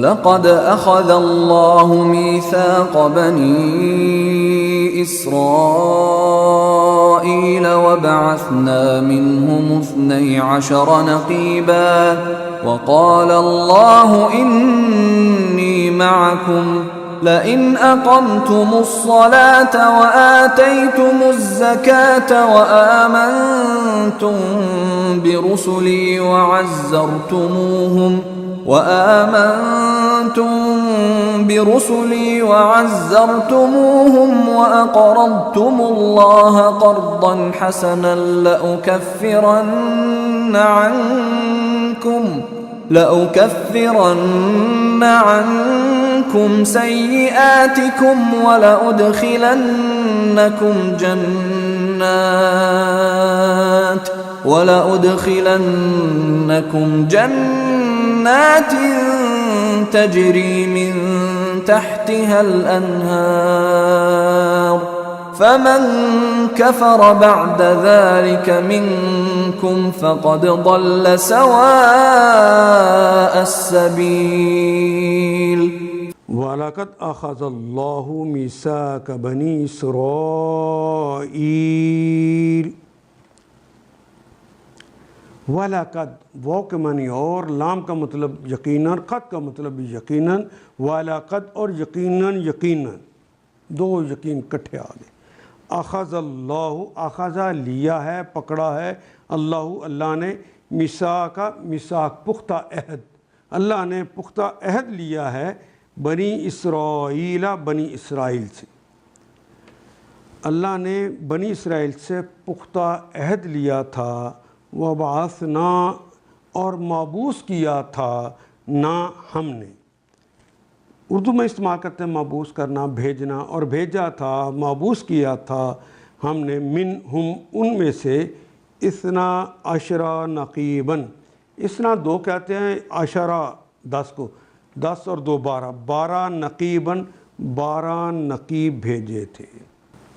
وَلَقَدْ أَخَذَ اللَّهُ مِيثَاقَ بَنِي إِسْرَائِيلَ وَبَعَثْنَا مِنْهُمُ 12 نَقِيبًا وَقَالَ اللَّهُ إِنِّي مَعَكُمْ لئن أقمتم الصلاة وآتيتم الزكاة وآمنتم برسلي وعزرتموهم وأقرضتم الله قرضا حسنا لأكفرن عنكم سيئاتكم ولأدخلنكم جنات تجري من تحتها الأنهار فمن كفر بعد ذلك منكم فقد ضل سواء السبيل وَلَقَدْ أَخَذَ اللَّهُ مِيثَاقَ بَنِي إِسْرَائِيلَ وَلَقَدْ واو کے معنی اور، لام کا مطلب یقیناً، قد کا مطلب یقیناً، وَلَقَدْ اور یقیناً دو یقین کٹھے آ گئے۔ اخذ اللہ، اخذ لیا ہے، پکڑا ہے، اللہ نے، میثاق پختہ عہد، اللہ نے پختہ عہد لیا ہے بنی اسرائیل سے، اللہ نے بنی اسرائیل سے پختہ عہد لیا تھا، وبعثنا اور مابعوث کیا تھا نہ ہم نے، اردو میں استعمال کرتے ہیں مابعوث کرنا، بھیجنا، اور بھیجا تھا، مابعوث کیا تھا ہم نے، منہم ان میں سے، 12 نقیباً، اسنا دو کہتے ہیں، عشرہ 10 کو، 10 اور 2 12، 12 نقیباً 12 نقیب بھیجے تھے،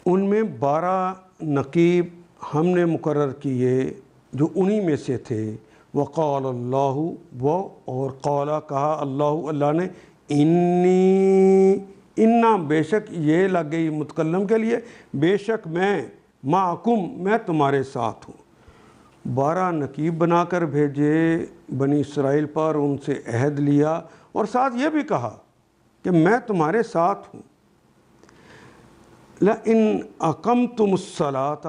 ان میں 12 نقیب ہم نے مقرر کیے جو انہی میں سے تھے، وقال اللہ، وہ اور قالا کہا اللہ نے، انا بے شک، یہ لگ گئی متکلم کے لیے، بے شک میں، معکم میں تمہارے ساتھ ہوں، 12 نقیب بنا کر بھیجے بنی اسرائیل پر، ان سے عہد لیا، اور ساتھ یہ بھی کہا کہ میں تمہارے ساتھ ہوں، لَإِنْ أَقَمْتُمُ الصَّلَاةَ،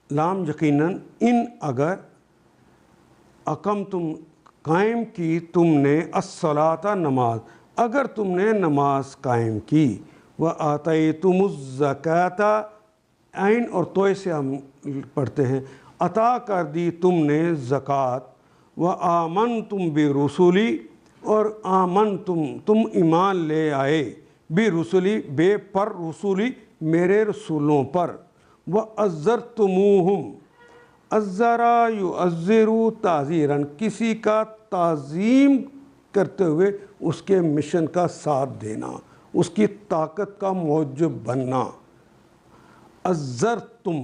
لام یقیناً، ان اگر، اقمتم قائم کی تم نے، الصلاۃ نماز، اگر تم نے نماز قائم کی، وآتیتم الزکاۃ، عین اور توئے سے ہم پڑھتے ہیں، عطا کر دی تم نے زکوٰۃ، وآمنتم برسلی، اور آمنتم تم ایمان لے آئے، برسلی بے پر رسولی میرے رسولوں پر، وعزرتموہم، عزر یعزر تعزیراً، کسی کا تعظیم کرتے ہوئے اس کے مشن کا ساتھ دینا، اس کی طاقت کا موجب بننا، عزرتم،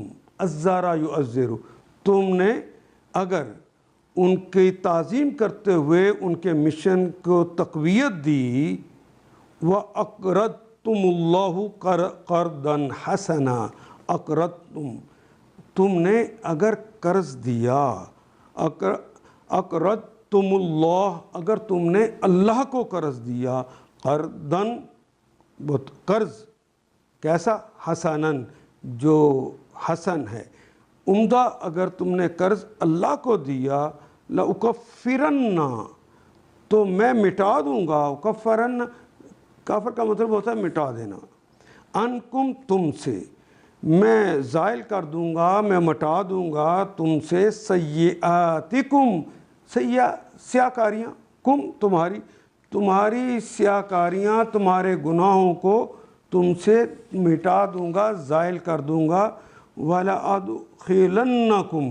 عزر یعزر، تم نے اگر ان کی تعظیم کرتے ہوئے ان کے مشن کو تقویت دی، وَأَقْرَضْتُمُ اللَّهُ قَرْضًا حَسَنًا، اقرضتم، تم نے اگر قرض دیا، اقرضتم اللہ، اگر تم نے اللہ کو قرض دیا، قرضاً قرض کیسا، حسناً جو حسن ہے، عمدہ، اگر تم نے قرض اللہ کو دیا، لَأُكَفِّرَنَّ، تو میں مٹا دوں گا، اکفرن، کافر کا مطلب ہوتا ہے مٹا دینا، انکم تم سے، میں زائل کر دوں گا، میں مٹا دوں گا تم سے، سیئاتکم، سیاکاریاں، کم تمہاری سیاکاریاں، تمہارے گناہوں کو تم سے مٹا دوں گا، زائل کر دوں گا، وَلَأَدْخِلَنَّكُمْ،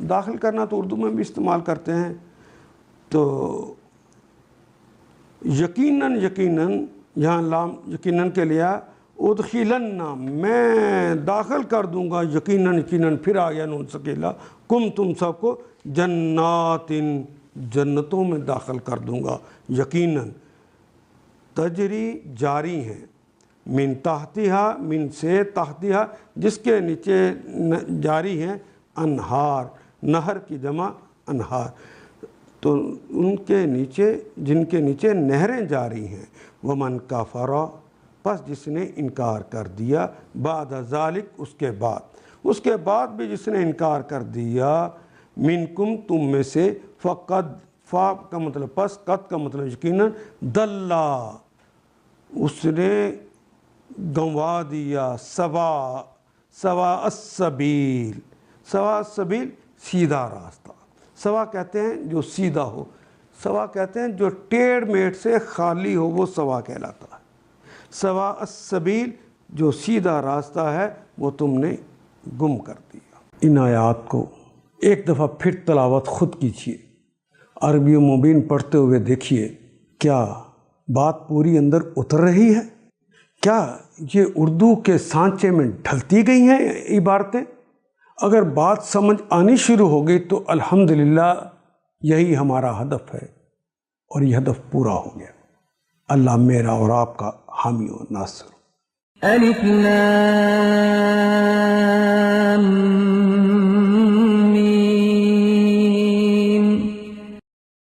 داخل کرنا تو اردو میں بھی استعمال کرتے ہیں، تو یقیناً یہاں لام یقیناً کے لیا، ادخلن، میں داخل کر دوں گا، یقیناً پھر آ گیا نون سکیلا، کم تم سب کو، جنات، جنتوں میں داخل کر دوں گا. یقیناً تجری جاری ہیں، من تحتہا، من سے تحتہا جس کے نیچے جاری ہیں، انہار، نہر کی جمع انہار، تو ان کے نیچے، جن کے نیچے نہریں جاری ہیں. ومن کفر، پس جس نے انکار کر دیا، بعد ذالک، اس کے بعد بھی جس نے انکار کر دیا، منکم، تم میں سے، فقد، فا کا مطلب پس، قد کا مطلب یقیناً، دلّا، اس نے گنوا دیا، سوا السبیل، سوا السبیل سیدھا راستہ. سوا کہتے ہیں جو سیدھا ہو، سوا کہتے ہیں جو ٹیڑھ میڑھ سے خالی ہو، وہ سوا کہلاتا ہے. سوا السبیل جو سیدھا راستہ ہے وہ تم نے گم کر دیا. ان آیات کو ایک دفعہ پھر تلاوت خود کیجیے، عربی و مبین پڑھتے ہوئے دیکھیے کیا بات پوری اندر اتر رہی ہے، کیا یہ اردو کے سانچے میں ڈھلتی گئی ہیں عبارتیں. اگر بات سمجھ آنی شروع ہو گئی تو الحمدللہ یہی ہمارا ہدف ہے، اور یہ ہدف پورا ہو گیا. اللہ میرا اور آپ کا حامی و ناصر. الف لام